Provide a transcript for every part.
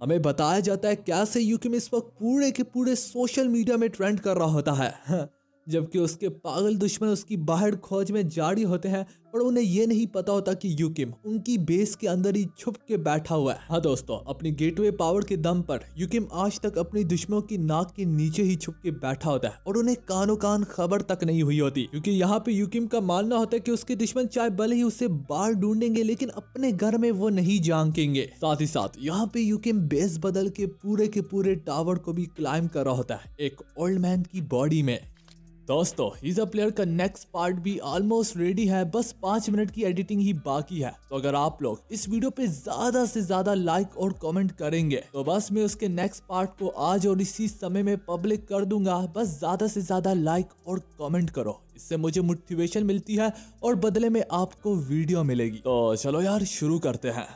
हमें बताया जाता है कैसे यूकिम इस वक्त पूरे के पूरे सोशल मीडिया में ट्रेंड कर रहा होता है जबकि उसके पागल दुश्मन उसकी बाहर खोज में जारी होते हैं और उन्हें यह नहीं पता होता कि यूकिम उनकी बेस के अंदर ही छुप के बैठा हुआ है। हाँ दोस्तों, अपनी गेटवे पावर के दम पर यूकिम आज तक अपनी दुश्मनों की नाक के नीचे ही छुप के बैठा होता है और उन्हें कानो कान खबर तक नहीं हुई होती, क्योंकि यहाँ पे यूकिम का मानना होता है कि उसके दुश्मन चाहे भले ही उसे बाहर ढूंढेंगे लेकिन अपने घर में वो नहीं झांकेंगे। साथ ही साथ यहाँ पे यूकिम बेस बदल के पूरे टावर को भी क्लाइम कर रहा होता है एक ओल्ड मैन की बॉडी में। दोस्तों, हीज़ा प्लेयर का नेक्स्ट पार्ट भी ऑलमोस्ट रेडी है, बस 5 मिनट की एडिटिंग ही बाकी है। तो अगर आप लोग इस वीडियो पे ज्यादा से ज्यादा लाइक और कमेंट करेंगे तो बस मैं उसके नेक्स्ट पार्ट को आज और इसी समय में पब्लिक कर दूंगा। बस ज्यादा से ज्यादा लाइक और कमेंट करो, इससे मुझे मोटिवेशन मिलती है और बदले में आपको वीडियो मिलेगी। तो चलो यार शुरू करते हैं।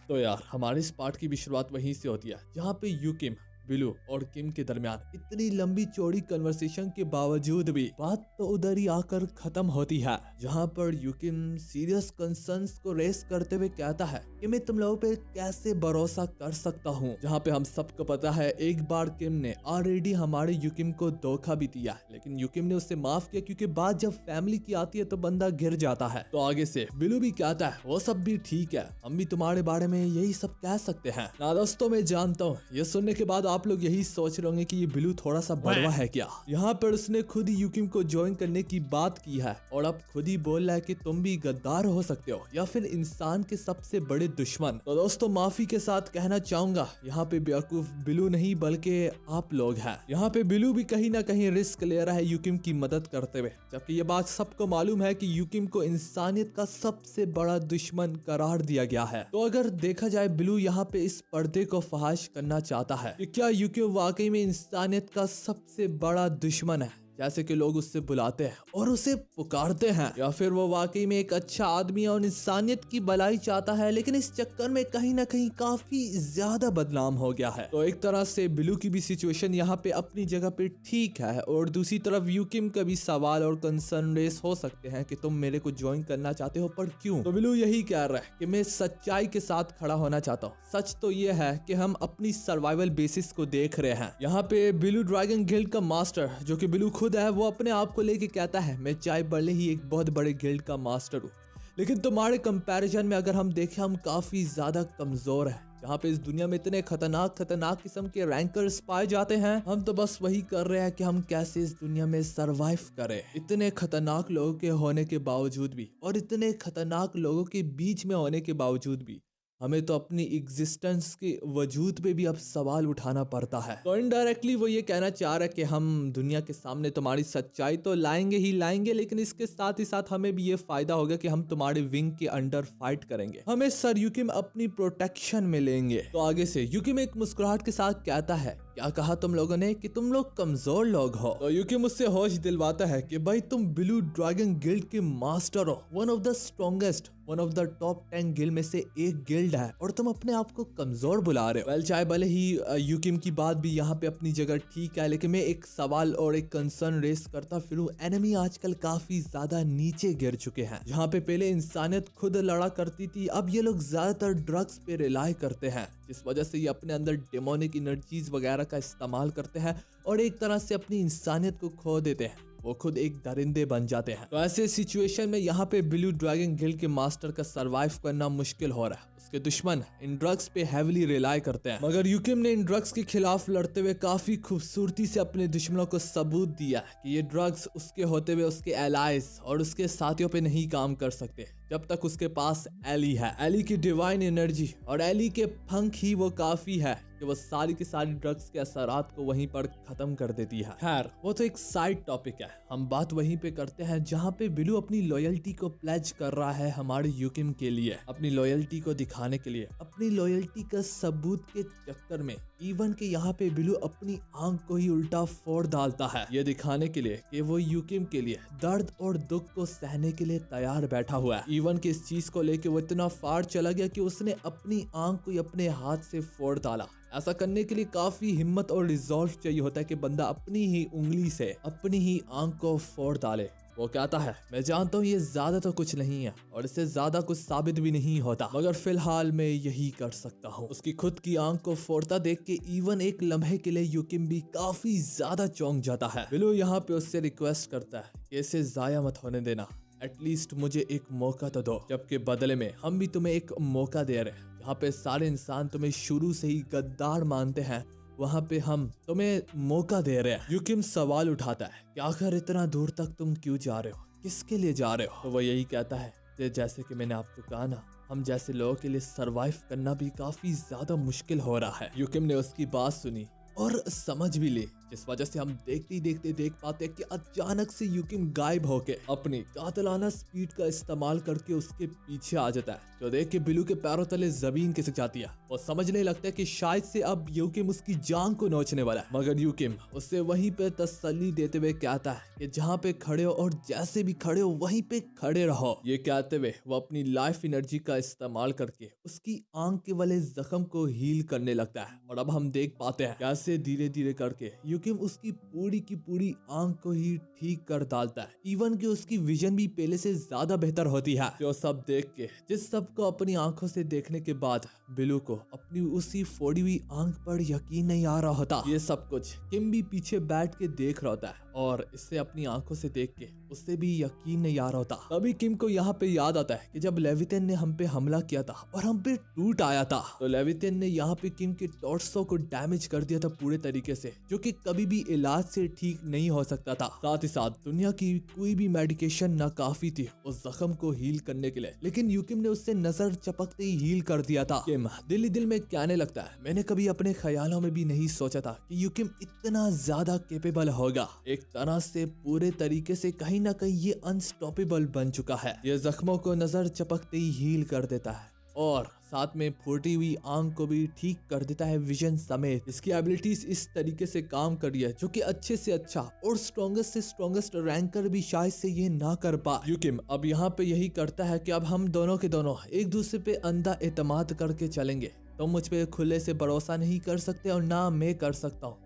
तो यार हमारे इस पार्ट की भी शुरुआत वहीं से होती है जहाँ पे यूकिम, बिलू और किम के दरमियान इतनी लंबी चौड़ी कन्वर्सेशन के बावजूद भी बात तो उधर ही आकर खत्म होती है, जहां पर यूकिम सीरियस कंसर्न्स को रेस करते हुए कहता है कि मैं तुम लोगों पे कैसे भरोसा कर सकता हूं। जहां पे हम सबको पता है एक बार किम ने ऑलरेडी हमारे यूकिम को धोखा भी दिया, लेकिन यूकिम ने उसे माफ किया क्योंकि बात जब फैमिली की आती है तो बंदा गिर जाता है। तो आगे से बिलू भी कहता है वो सब भी ठीक है, हम भी तुम्हारे बारे में यही सब कह सकते हैं ना। दोस्तों, मैं जानता हूँ ये सुनने के बाद आप लोग यही सोच रहे होंगे कि ये बिलू थोड़ा सा बड़वा है क्या। यहाँ पर उसने खुद ही यूकिम को ज्वाइन करने की बात की है और अब खुद ही बोल रहा है कि तुम भी गद्दार हो सकते हो या फिर इंसान के सबसे बड़े दुश्मन। तो दोस्तों, माफी के साथ कहना चाहूंगा यहाँ पे बेवकूफ बिलू नहीं बल्कि आप लोग हैं। यहाँ पे बिलू भी कहीं ना कहीं रिस्क ले रहा है यूकिम की मदद करते हुए, जबकि ये बात सबको मालूम है कि यूकिम को इंसानियत का सबसे बड़ा दुश्मन करार दिया गया है। तो अगर देखा जाए बिलू यहाँ पे इस पर्दे को फहाश करना चाहता है कि क्या यूकिम वाकई में इंसानियत का सबसे बड़ा दुश्मन है जैसे कि लोग उससे बुलाते हैं और उसे पुकारते हैं, या फिर वो वाकई में एक अच्छा आदमी है और इंसानियत की भलाई चाहता है लेकिन इस चक्कर में कहीं ना कहीं काफी ज्यादा बदनाम हो गया है। तो एक तरह से बिलू की भी सिचुएशन यहाँ पे अपनी जगह पे ठीक है और दूसरी तरफ यूकिम का भी सवाल और कंसर्न रेस हो सकते हैं कि तुम मेरे को ज्वाइन करना चाहते हो पर क्यों। तो बिलू यही कह रहा है कि मैं सच्चाई के साथ खड़ा होना चाहता हूँ। सच तो ये है कि हम अपनी सर्वाइवल बेसिस को देख रहे हैं। यहाँ पे बिलू ड्रैगन गिल्ड का मास्टर जो कि बिलू खुद है, वो अपने आप को लेके कहता है मैं चाहे भले ही एक बहुत बड़े गिल्ड का मास्टर हूँ लेकिन तुम्हारे कंपैरिजन में अगर हम देखें हम काफी ज्यादा कमजोर हैं। जहाँ पे इस दुनिया में इतने खतरनाक किस्म के रैंकर्स पाए जाते हैं, हम तो बस वही कर रहे हैं कि हम कैसे इस दुनिया में सरवाइव करें। इतने खतरनाक लोगों के होने के बावजूद भी और इतने खतरनाक लोगों के बीच में होने के बावजूद भी हमें तो अपनी एग्जिस्टेंस के वजूद पे भी अब सवाल उठाना पड़ता है। तो इनडायरेक्टली वो ये कहना चाह रहा है कि हम दुनिया के सामने तुम्हारी सच्चाई तो लाएंगे ही लाएंगे, लेकिन इसके साथ ही साथ हमें भी ये फायदा होगा कि हम तुम्हारे विंग के अंडर फाइट करेंगे, हमें सर यूकिम अपनी प्रोटेक्शन में लेंगे। तो आगे से यूकिम एक मुस्कुराहट के साथ कहता है क्या कहा तुम लोगों ने कि तुम लोग कमजोर लोग हो। तो यूकिम मुझसे होश दिलवाता है कि भाई तुम ब्लू ड्रैगन गिल्ड के मास्टर हो, one of the strongest, one of the top 10 guild में से एक गिल्ड है और तुम अपने आप को कमजोर बुला रहे हो। वेल, चाहे भले ही यूकिम की बात भी यहाँ पे अपनी जगह ठीक है, लेकिन मैं एक सवाल और एक कंसर्न रेस करता फिरूं। एनिमी आजकल काफी ज्यादा नीचे गिर चुके हैं। जहाँ पे पहले इंसानियत खुद लड़ा करती थी, अब ये लोग ज्यादातर ड्रग्स पे रिलाई करते हैं, जिस वजह से ये अपने अंदर डेमोनिक एनर्जीज वगैरह का इस्तेमाल करते हैं और एक तरह से अपनी इंसानियत को खो देते हैं। वो खुद एक दरिंदे बन जाते हैं। तो ऐसे सिचुएशन में यहाँ पे ब्लू ड्रैगन गिल्ड के मास्टर का सरवाइव करना मुश्किल हो रहा है। उसके दुश्मन इन ड्रग्स पे हेविली रिलाई करते हैं, मगर यूकिम ने इन ड्रग्स के खिलाफ लड़ते हुए काफी खूबसूरती से अपने दुश्मनों को सबूत दिया कि ये ड्रग्स उसके होते हुए उसके एलाइज और उसके साथियों पे नहीं काम कर सकते जब तक उसके पास एली है। एली की डिवाइन एनर्जी और एली के पंख ही वो काफी है कि वो सारी की सारी ड्रग्स के असरात को वहीं पर खत्म कर देती है। खैर, वो तो एक साइड टॉपिक है, हम बात वहीं पे करते हैं जहाँ पे बिलू अपनी लॉयल्टी को प्लेज कर रहा है हमारे यूकिम के लिए। अपनी लॉयल्टी को दिखाने के लिए, अपनी लॉयल्टी का सबूत के चक्कर में इवन के यहाँ पे बिलू अपनी आंख को ही उल्टा फोड़ डालता है, ये दिखाने के लिए कि वो यूकिम के लिए दर्द और दुख को सहने के लिए तैयार बैठा हुआ है। इवन के इस चीज को लेके वो इतना फार चला गया कि उसने अपनी आंख को अपने हाथ से फोड़ डाला। ऐसा करने के लिए काफी हिम्मत और रिजॉल्व चाहिए होता है कि बंदा अपनी ही उंगली से अपनी ही आंख को फोड़ डाले। वो कहता है मैं जानता हूँ ये ज्यादा तो कुछ नहीं है और इससे ज्यादा कुछ साबित भी नहीं होता, मगर फिलहाल मैं यही कर सकता हूँ। उसकी खुद की आंख को फोड़ता देख के इवन एक लम्हे के लिए यूकिम भी काफी ज्यादा चौंक जाता है। बिलू यहाँ पे उससे रिक्वेस्ट करता है कि इसे जाया मत होने देना, एटलीस्ट मुझे एक मौका तो दो, जबकि बदले में हम भी तुम्हें एक मौका दे रहे हैं। यहाँ पे सारे इंसान तुम्हें शुरू से ही गद्दार मानते हैं, वहाँ पे हम तुम्हें मौका दे रहे हैं। यूकिम सवाल उठाता है कि आखिर इतना दूर तक तुम क्यों जा रहे हो, किसके लिए जा रहे हो? तो वो यही कहता है कि जैसे कि मैंने आपको कहा ना, हम जैसे लोगों के लिए सरवाइव करना भी काफी ज्यादा मुश्किल हो रहा है। यूकिम ने उसकी बात सुनी और समझ भी ली, जिस वजह से हम देखते ही देखते देख पाते हैं कि अचानक से यूकिम गायब होके अपनी कातिलाना स्पीड का इस्तेमाल करके उसके पीछे आ जाता है, जो देख के बिलू के पैरों तले जमीन खिसक जाती है। वो समझने लगता है कि शायद से अब यूकिम उसकी जान को नोचने वाला है, मगर यूकिम उससे वहीं पे तसल्ली देते हुए कहता है कि जहाँ पे खड़े हो और जैसे भी खड़े हो वहीं पे खड़े रहो। ये कहते हुए वो अपनी लाइफ एनर्जी का इस्तेमाल करके उसकी आंख के वाले जख्म को हील करने लगता है। और अब हम देख पाते हैं कैसे धीरे धीरे करके यूकिम उसकी पूरी की पूरी आंख को ही ठीक कर डालता है, इवन कि उसकी विजन भी पहले से ज्यादा बेहतर होती है। जो सब देख के, जिस सब को अपनी आंखों से देखने के बाद बिलू को अपनी उसी फोड़ी हुई आंख पर यकीन नहीं आ रहा होता। ये सब कुछ किम भी पीछे बैठ के देख रहा होता है और इससे अपनी आंखों से देख के उससे भी यकीन नहीं आ रहा होता। तभी किम को यहाँ पे याद आता है कि जब लेविथियन ने हम पे हमला किया था और हम पे टूट आया था, तो लेविथियन ने यहाँ पे किम के टॉर्सो को डैमेज कर दिया था पूरे तरीके से, जो कि कभी भी इलाज से ठीक नहीं हो सकता था। साथ ही साथ दुनिया की कोई भी मेडिकेशन ना काफी थी उस जख्म को हील करने के लिए, लेकिन यूकिम ने उससे नजर चपकते ही हील कर दिया था। किम दिल ही दिल में कहने लगता है, मैंने कभी अपने ख्यालों में भी नहीं सोचा था कि यूकिम इतना ज्यादा कैपेबल होगा। एक तरह से पूरे तरीके से कहीं ना कहीं ये अनस्टॉपेबल बन चुका है। ये जख्मों को नजर चपकते ही हील कर देता है और साथ में फूटी हुई आंख को भी ठीक कर देता है विजन समेत। इसकी एबिलिटीज इस तरीके से काम कर रही है जो कि अच्छे से अच्छा और स्ट्रॉन्गेस्ट से स्ट्रॉन्गेस्ट रैंकर भी शायद से ये ना कर पा। यूकिम अब यहाँ पे यही करता है कि अब हम दोनों के दोनों एक दूसरे पे अंधा एतमाद करके चलेंगे। तुम मुझ पे खुले से भरोसा नहीं कर सकते और ना मैं कर सकता हूँ,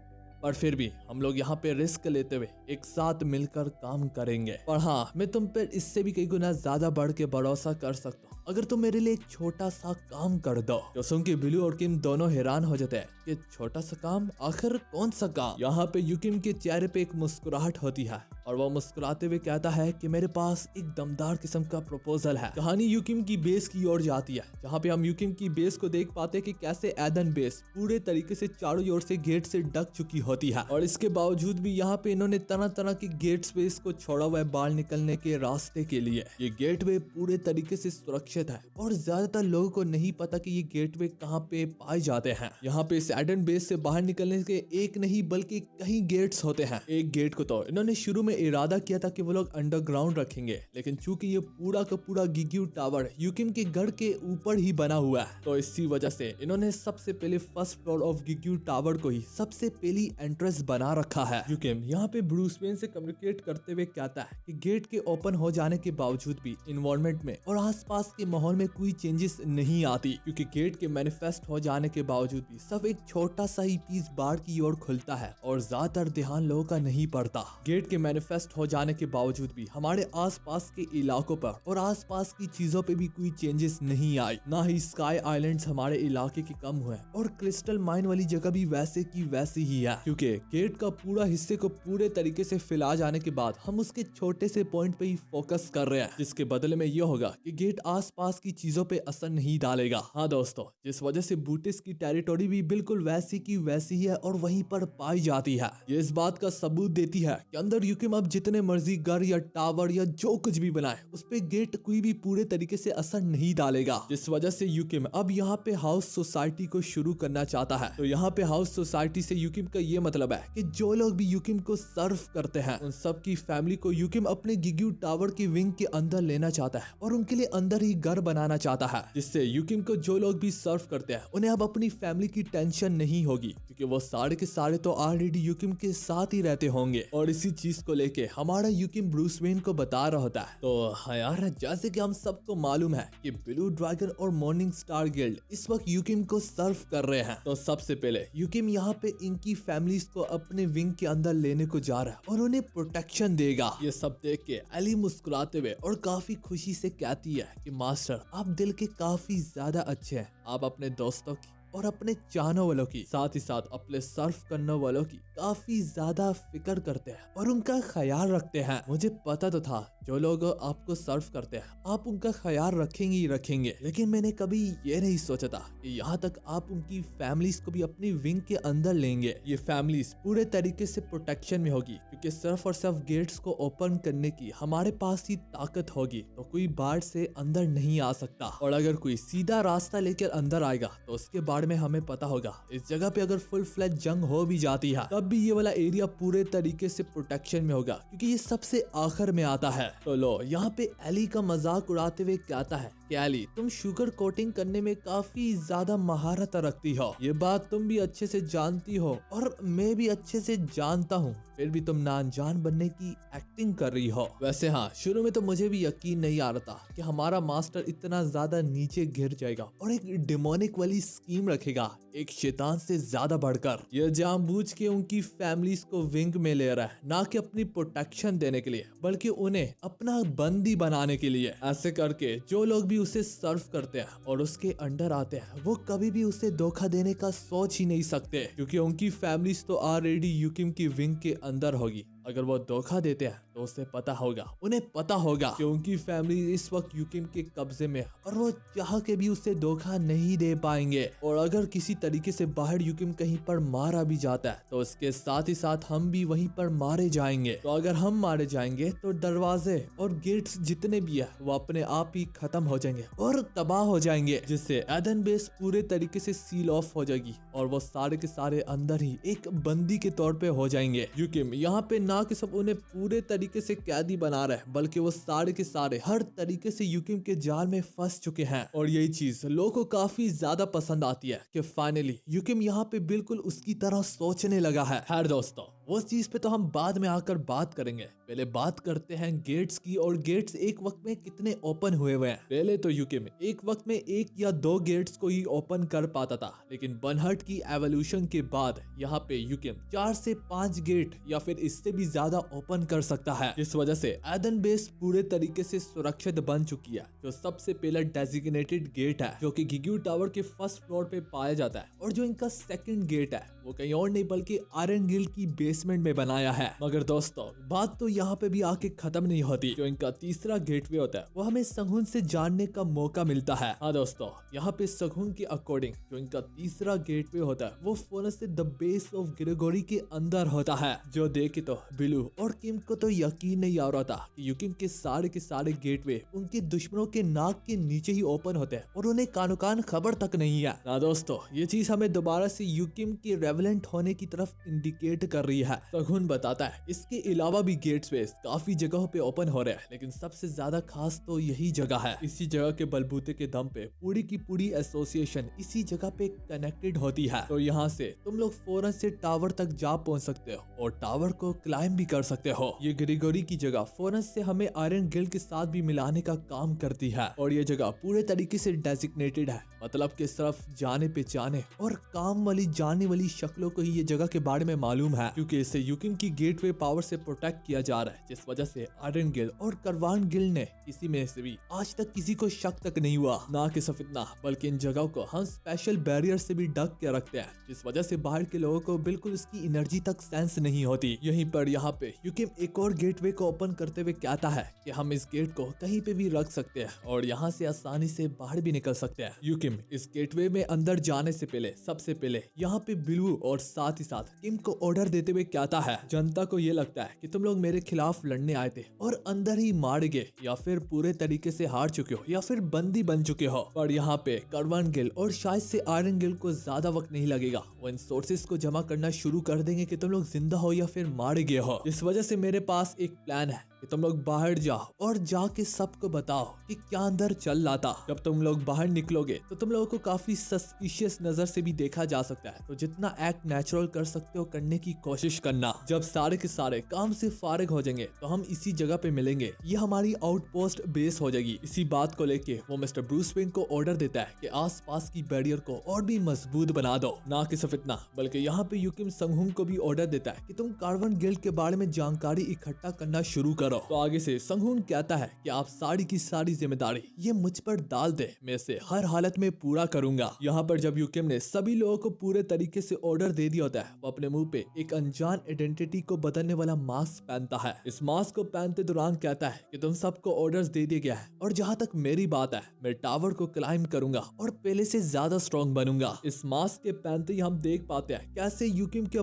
पर फिर भी हम लोग यहाँ पे रिस्क लेते हुए एक साथ मिलकर काम करेंगे। पर हाँ, मैं तुम पर इससे भी कई गुना ज्यादा बढ़ के भरोसा कर सकता हूँ अगर तुम मेरे लिए एक छोटा सा काम कर दो। जो सुन के बिलू और किम दोनों हैरान हो जाते हैं कि छोटा सा काम, आखिर कौन सा काम? यहाँ पे यूकिम के चेहरे पे एक मुस्कुराहट होती है और वो मुस्कुराते हुए कहता है कि मेरे पास एक दमदार किस्म का प्रपोजल है। कहानी यूकिम की बेस की ओर जाती है, जहाँ पे हम यूकिम की बेस को देख पाते हैं कि कैसे एदन बेस पूरे तरीके से चारों ओर से गेट से ढक चुकी होती है और इसके बावजूद भी यहाँ पे इन्होंने तरह तरह के गेट वे इसको छोड़ा हुआ है बाहर निकलने के रास्ते के लिए। ये गेटवे पूरे तरीके से सुरक्षित है और ज्यादातर लोगों को नहीं पता कि ये गेटवे कहाँ पे पाए जाते हैं। यहाँ पे एडन बेस से बाहर निकलने के एक नहीं बल्कि कई गेट्स होते हैं। एक गेट को तो इन्होंने शुरू में इरादा किया था कि वो लोग अंडरग्राउंड रखेंगे, लेकिन चूंकि ये पूरा का पूरा गिग्यू टावर यूकिम के घर के ऊपर ही बना हुआ है, तो इसी वजह से इन्होंने सबसे पहले फर्स्ट फ्लोर ऑफ गिग्यू टावर को ही सबसे पहली एंट्रेंस बना रखा है। यूकिम यहाँ पे ब्रूस वेन से कम्युनिकेट करते हुए कहता है कि गेट के ओपन हो जाने के बावजूद भी इन्वायरमेंट में और आसपास के माहौल में कोई चेंजेस नहीं आती, क्योंकि गेट के मैनिफेस्ट हो जाने के बावजूद भी सब एक छोटा सा ही पीस बाहर की ओर खुलता है और ज्यादातर ध्यान लोगों का नहीं पड़ता। गेट के मैनिफेस्ट हो जाने के बावजूद भी हमारे आसपास के इलाकों पर और आसपास की चीजों पे भी कोई चेंजेस नहीं आई, ना ही स्काई आइलैंड्स हमारे इलाके के कम हुए और क्रिस्टल माइन वाली जगह भी वैसे की वैसी ही है, क्योंकि गेट का पूरा हिस्से को पूरे तरीके से फैला जाने के बाद हम उसके छोटे से पॉइंट पे ही फोकस कर रहे हैं, जिसके बदले में ये होगा कि गेट आसपास की चीजों पे असर नहीं डालेगा। हाँ दोस्तों, जिस वजह से बूटिस की टेरिटोरी भी बिल्कुल वैसी की वैसी है और वहीं पर पाई जाती है। ये इस बात का सबूत देती है कि अंदर यूकिम अब जितने मर्जी घर या टावर या जो कुछ भी बनाए उस पे गेट कोई भी पूरे तरीके से असर नहीं डालेगा, जिस वजह से यूकिम अब यहाँ पे हाउस सोसाइटी को शुरू करना चाहता है। तो यहाँ पे हाउस सोसाइटी से यूकिम का ये मतलब है कि जो लोग भी यूकिम को सर्व करते हैं उन सब की फैमिली को यूकिम अपने गिग्यू टावर की विंग के अंदर लेना चाहता है और उनके लिए अंदर ही घर बनाना चाहता है, जिससे यूकिम को जो लोग भी सर्व करते हैं उन्हें अब अपनी फैमिली की टेंशन नहीं होगी, क्योंकि वो सारे के सारे तो ऑलरेडी यूकिम के साथ ही रहते होंगे। और इसी चीज को लेके हमारा यूकिम ब्रूस वेन को बता रहा होता है। तो हाँ यार, जैसे कि हम सबको मालूम है कि ब्लू ड्रैगन और मॉर्निंग स्टार गिल्ड इस वक्त यूकिम को सर्व कर रहे हैं। तो सबसे पहले यूकिम यहाँ पे इनकी फैमिलीज को अपने विंग के अंदर लेने को जा रहा है और उन्हें प्रोटेक्शन देगा। ये सब देख के एली मुस्कुराते हुए और काफी खुशी से कहती है कि मास्टर, आप दिल के काफी ज्यादा अच्छे हैं। आप अपने दोस्तों की और अपने चाहने वालों की, साथ ही साथ अपने सर्व करने वालों की काफी ज्यादा फिक्र करते हैं और उनका ख्याल रखते हैं। मुझे पता तो था जो लोग आपको सर्व करते हैं आप उनका ख्याल रखेंगे ही रखेंगे, लेकिन मैंने कभी ये नहीं सोचा था कि यहाँ तक आप उनकी फैमिलीज को भी अपनी विंग के अंदर लेंगे। ये फैमिलीज पूरे तरीके से प्रोटेक्शन में होगी, क्योंकि सिर्फ और सिर्फ गेट्स को ओपन करने की हमारे पास ही ताकत होगी, तो कोई बाहर से अंदर नहीं आ सकता। और अगर कोई सीधा रास्ता लेकर अंदर आएगा तो उसके बारे में हमें पता होगा। इस जगह पे अगर फुल फ्लैट जंग हो भी जाती है तब भी ये वाला एरिया पूरे तरीके से प्रोटेक्शन में होगा, क्योंकि ये सबसे आखिर में आता है। तो लो, यहाँ पे एली का मजाक उड़ाते हुए कहता है कि एली, तुम शुगर कोटिंग करने में काफी ज्यादा महारत रखती हो। ये बात तुम भी अच्छे से जानती हो और मैं भी अच्छे से जानता हूँ, फिर भी तुम ना अनजान बनने की एक्टिंग कर रही हो। वैसे हाँ, शुरू में तो मुझे भी यकीन नहीं आ रहा था कि हमारा मास्टर इतना ज्यादा नीचे गिर जाएगा और एक डिमोनिक वाली स्कीम रखेगा, एक शैतान से ज्यादा बढ़कर। यह जानबूझ के उनकी फैमिलीज को विंग में ले रहा है, ना कि अपनी प्रोटेक्शन देने के लिए, बल्कि उन्हें अपना बंदी बनाने के लिए। ऐसे करके जो लोग भी उसे सर्व करते हैं और उसके अंडर आते हैं वो कभी भी उसे धोखा देने का सोच ही नहीं सकते, क्योंकि उनकी फैमिलीज तो ऑलरेडी यूकिम की विंग के अंदर होगी। अगर वो धोखा देते हैं तो उसे पता होगा, उन्हें पता होगा कि उनकी फैमिली इस वक्त यूकिम के कब्जे में है और वो चाह के भी उसे धोखा नहीं दे पाएंगे। और अगर किसी तरीके से बाहर यूकिम कहीं पर मारा भी जाता है तो उसके साथ ही साथ हम भी वहीं पर मारे जाएंगे। तो अगर हम मारे जाएंगे तो दरवाजे और गेट्स जितने भी है वो अपने आप ही खत्म हो जाएंगे और तबाह हो जाएंगे, जिससे एडन बेस पूरे तरीके से सील ऑफ हो जाएगी और वो सारे के सारे अंदर ही एक बंदी के तौर पे हो जाएंगे। यूकिम यहाँ पे ना कि सब उन्हें पूरे तरीके से कैदी बना रहे हैं, बल्कि वो सारे के सारे हर तरीके से यूकिम के जाल में फंस चुके हैं। और यही चीज लोगों को काफी ज्यादा पसंद आती है कि फाइनली यूकिम यहाँ पे बिल्कुल उसकी तरह सोचने लगा है। खैर दोस्तों, वो चीज पे तो हम बाद में आकर बात करेंगे, पहले बात करते हैं गेट्स की। और गेट्स एक वक्त में कितने ओपन हुए हैं। पहले तो यूकिम एक वक्त में 1 या 2 गेट्स को ही ओपन कर पाता था, लेकिन बर्नहर्ट की एवोल्यूशन के बाद यहाँ पे यूकिम 4 से 5 गेट या फिर इससे भी ज्यादा ओपन कर सकता है, जिस वजह से एडन बेस पूरे तरीके से सुरक्षित बन चुकी है। जो सबसे पहला डेजिग्नेटेड गेट है जो कि गिग्यू टावर के फर्स्ट फ्लोर पे पाया जाता है, और जो इनका सेकंड गेट है वो कहीं और नहीं बल्कि आयरन गिल्ड की बेसमेंट में बनाया है। मगर दोस्तों, बात तो यहाँ पे भी आके खत्म नहीं होती। जो इनका तीसरा गेटवे होता है वो हमें सगुन से जानने का मौका मिलता है। हाँ दोस्तों, यहाँ पे सगुन के अकॉर्डिंग जो इनका तीसरा गेटवे होता है वो फोनस से द बेस ऑफ ग्रेगोरी के अंदर होता है। जो देखे तो बिलू और किम को तो यकीन नहीं आ रहा था कि यूकिम के सारे गेटवे उनके दुश्मनों के नाक के नीचे ही ओपन होते हैं और उन्हें कानो कान खबर तक नहीं है। ना दोस्तों, ये चीज हमें दोबारा से यूकिम के रेवलेंट होने की तरफ इंडिकेट कर रही है। सगुन बताता है इसके अलावा भी गेटवे काफी जगहों पे ओपन हो रहे हैं, लेकिन सबसे ज्यादा खास तो यही जगह है। इसी जगह के बलबूते के दम पे पूरी की पूरी एसोसिएशन इसी जगह पे कनेक्टेड होती है। तो यहाँ से तुम लोग फौरन से टावर तक जा पहुंच सकते हो और टावर को क्लाइम भी कर सकते हो। ये ग्रेगोरी की जगह फौरन से हमें आयरन गिल्ड के साथ भी मिलाने का काम करती है, और ये जगह पूरे तरीके से डेजिग्नेटेड है, मतलब कि सिर्फ जाने पहचाने और काम वाली जाने वाली शक्लों को ही ये जगह के बारे में मालूम है, क्योंकि इसे यूकिम की गेटवे पावर से प्रोटेक्ट किया जा रहा है, जिस वजह से आयरन गिल्ड और करवान गिल्ड ने किसी में से भी आज तक किसी को शक तक नहीं हुआ। ना कि सिर्फ इतना, बल्कि इन जगहों को हम स्पेशल बैरियर से भी ढक के रखते हैं, जिस वजह से बाहर के लोगों को बिल्कुल इसकी एनर्जी तक सेंस नहीं होती। यहीं पर यहाँ पे यूकिम एक और गेटवे को ओपन करते हुए कहता है कि हम इस गेट को कहीं पे भी रख सकते हैं और यहाँ से आसानी से बाहर भी निकल सकते हैं। यूकिम इस गेटवे में अंदर जाने से पहले सबसे पहले यहाँ पे बिलू और साथ ही साथ किम को ऑर्डर देते हुए कहता है, जनता को ये लगता है कि तुम लोग मेरे खिलाफ लड़ने आए थे और अंदर ही मार गए, या फिर पूरे तरीके से हार चुके हो, या फिर बंदी बन चुके हो। पर यहाँ पे करवान गिल और शायद से आयरन गिल को ज्यादा वक्त नहीं लगेगा, वो इन सोर्सेस को जमा करना शुरू कर देंगे कि तुम लोग जिंदा हो या फिर मारे गए हो। इस वजह से मेरे पास एक प्लान है कि तुम लोग बाहर जाओ और जाके सबको बताओ कि क्या अंदर चल रहा था। जब तुम लोग बाहर निकलोगे तो तुम लोगों को काफी सस्पिशियस नजर से भी देखा जा सकता है, तो जितना एक्ट नेचुरल कर सकते हो करने की कोशिश करना। जब सारे के सारे काम से फारिग हो जाएंगे तो हम इसी जगह पे मिलेंगे, ये हमारी आउटपोस्ट बेस हो जाएगी। इसी बात को लेके वो मिस्टर ब्रूस वेन को ऑर्डर देता है कि आसपास की बैरियर को और भी मजबूत बना दो। ना कि सिर्फ इतना, बल्कि यहाँ पे यूकिम संगहुन को भी ऑर्डर देता है कि तुम कार्बन गिल्ड के बारे में जानकारी इकट्ठा करना शुरू करो। तो आगे से संगहुन कहता है कि आप सारी की सारी जिम्मेदारी ये मुझ पर डाल दे, मैं इसे हर हालत में पूरा करूंगा। यहाँ पर जब यूकिम ने सभी लोगों को पूरे तरीके से ऑर्डर दे दिया होता है, वो अपने मुंह पे एक अनजान आइडेंटिटी को बदलने वाला मास्क पहनता है। इस मास्क को पहनते दौरान कहता है कि तुम सबको ऑर्डर्स दे दिया गया है और जहाँ तक मेरी बात है, मैं टावर को क्लाइंब करूंगा और पहले से ज्यादा स्ट्रॉन्ग बनूंगा। इस मास्क के पहनते ही हम देख पाते हैं कैसे यूकिम का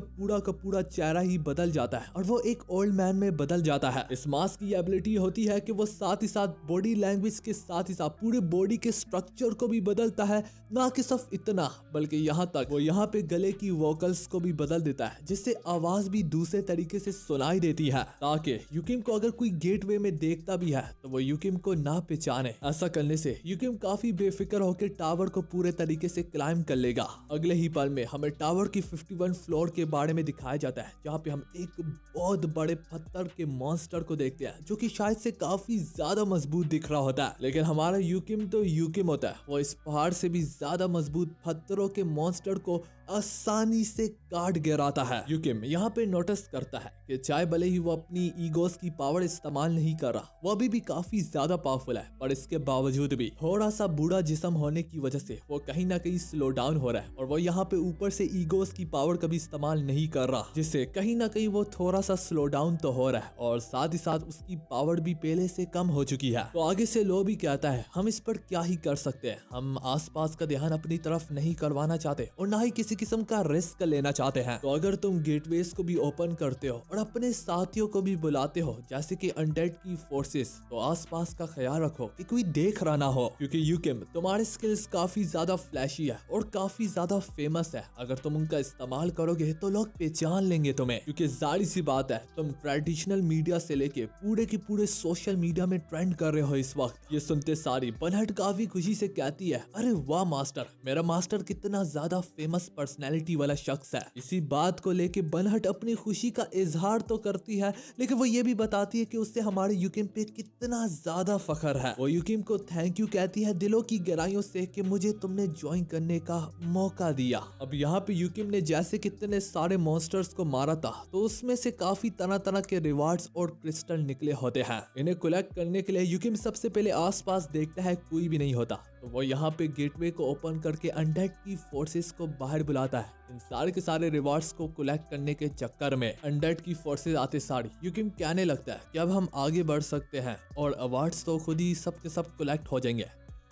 पूरा चेहरा ही बदल जाता है और वो एक ओल्ड मैन में बदल जाता है। इस मास्क की एबिलिटी होती है कि वो साथ ही साथ बॉडी लैंग्वेज के साथ ही साथ पूरे बॉडी के स्ट्रक्चर को भी बदलता है। ना कि सिर्फ इतना, बल्कि यहाँ तक वो यहाँ पे गले की वोकल्स को भी बदल देता है, जिससे आवाज भी दूसरे तरीके से सुनाई देती है, ताकि यूकिम को अगर कोई गेटवे में देखता भी है तो वो यूकिम को ना पहचाने। ऐसा करने से यूकिम काफी बेफिक्र होकर टावर को पूरे तरीके से क्लाइंब कर लेगा। अगले ही पल में हमें टावर की 51 फ्लोर के बारे में दिखाया जाता है, जहाँ पे हम एक बहुत बड़े पत्थर के मॉन्स्टर को देखते हैं, जो कि शायद से काफी ज्यादा मजबूत दिख रहा होता है। लेकिन हमारा यूकिम तो यूकिम होता है, वो इस पहाड़ से भी ज्यादा मजबूत पत्थरों के मॉन्स्टर को आसानी से काट गिराता है। यूकिम यहाँ पे नोटिस करता है कि चाहे भले ही वो अपनी ईगोस की पावर इस्तेमाल नहीं कर रहा, वो अभी भी काफी ज्यादा पावरफुल है, पर इसके बावजूद भी थोड़ा सा बूढ़ा जिस्म होने की वजह से वो कहीं ना कहीं स्लो डाउन हो रहा है, और वो यहाँ पे ऊपर से ईगोस की पावर कभी इस्तेमाल नहीं कर रहा, जिससे कहीं ना कहीं वो थोड़ा सा स्लो डाउन तो हो रहा है, और साथ ही साथ उसकी पावर भी पहले से कम हो चुकी है। तो आगे से लो भी कहता है, हम इस पर क्या ही कर सकते हैं, हम आसपास का ध्यान अपनी तरफ नहीं करवाना चाहते और ना ही किसी किस्म का रिस्क लेना चाहते हैं। तो अगर तुम गेटवेज को भी ओपन करते हो और अपने साथियों को भी बुलाते हो, जैसे कि अनडेड की फोर्सेस, तो आसपास का ख्याल रखो कि कोई देख रहा ना हो, क्योंकि यूकिम तुम्हारे स्किल्स काफी ज्यादा फ्लैशी है और काफी ज्यादा फेमस है। अगर तुम उनका इस्तेमाल करोगे तो लोग पहचान लेंगे तुम्हें, क्योंकि जाहिर सी बात है तुम ट्रेडिशनल मीडिया से लेके पूरे के पूरे सोशल मीडिया में ट्रेंड कर रहे हो इस वक्त। ये सुनते सारी बनहट काफी खुशी से कहती है, अरे वाह मास्टर, मेरा मास्टर कितना ज्यादा फेमस पर्सनैलिटी वाला शख्स है। इसी बात को लेके बनहट अपनी खुशी का इजहार तो करती है, लेकिन वो ये भी बताती है कि उससे हमारे यूकिम पे कितना ज्यादा फख्र है। वो यूकिम को थैंक यू कहती है दिलों की गहराइयों से कि मुझे तुमने ज्वाइन करने का मौका दिया। अब यहाँ पे यूकिम ने जैसे कितने सारे मॉन्स्टर्स को मारा था, तो उसमें से काफी तरह तरह के रिवार्ड्स और क्रिस्टल निकले होते हैं। इन्हें कलेक्ट करने के लिए यूकिम सबसे पहले आसपास देखता है, कोई भी नहीं होता, तो वो यहाँ पे गेटवे को ओपन करके अनडेड की फोर्सेस को बाहर बुलाता है। इन सारे के सारे रिवार्ड्स को कलेक्ट करने के चक्कर में अनडेड की फोर्सेस आते सारी यूकिम कहने लगता है कि अब हम आगे बढ़ सकते हैं और अवार्ड्स तो खुद ही सब के सब कलेक्ट हो जाएंगे।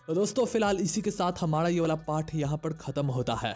तो दोस्तों फिलहाल इसी के साथ हमारा ये वाला पार्ट यहाँ पर खत्म होता है।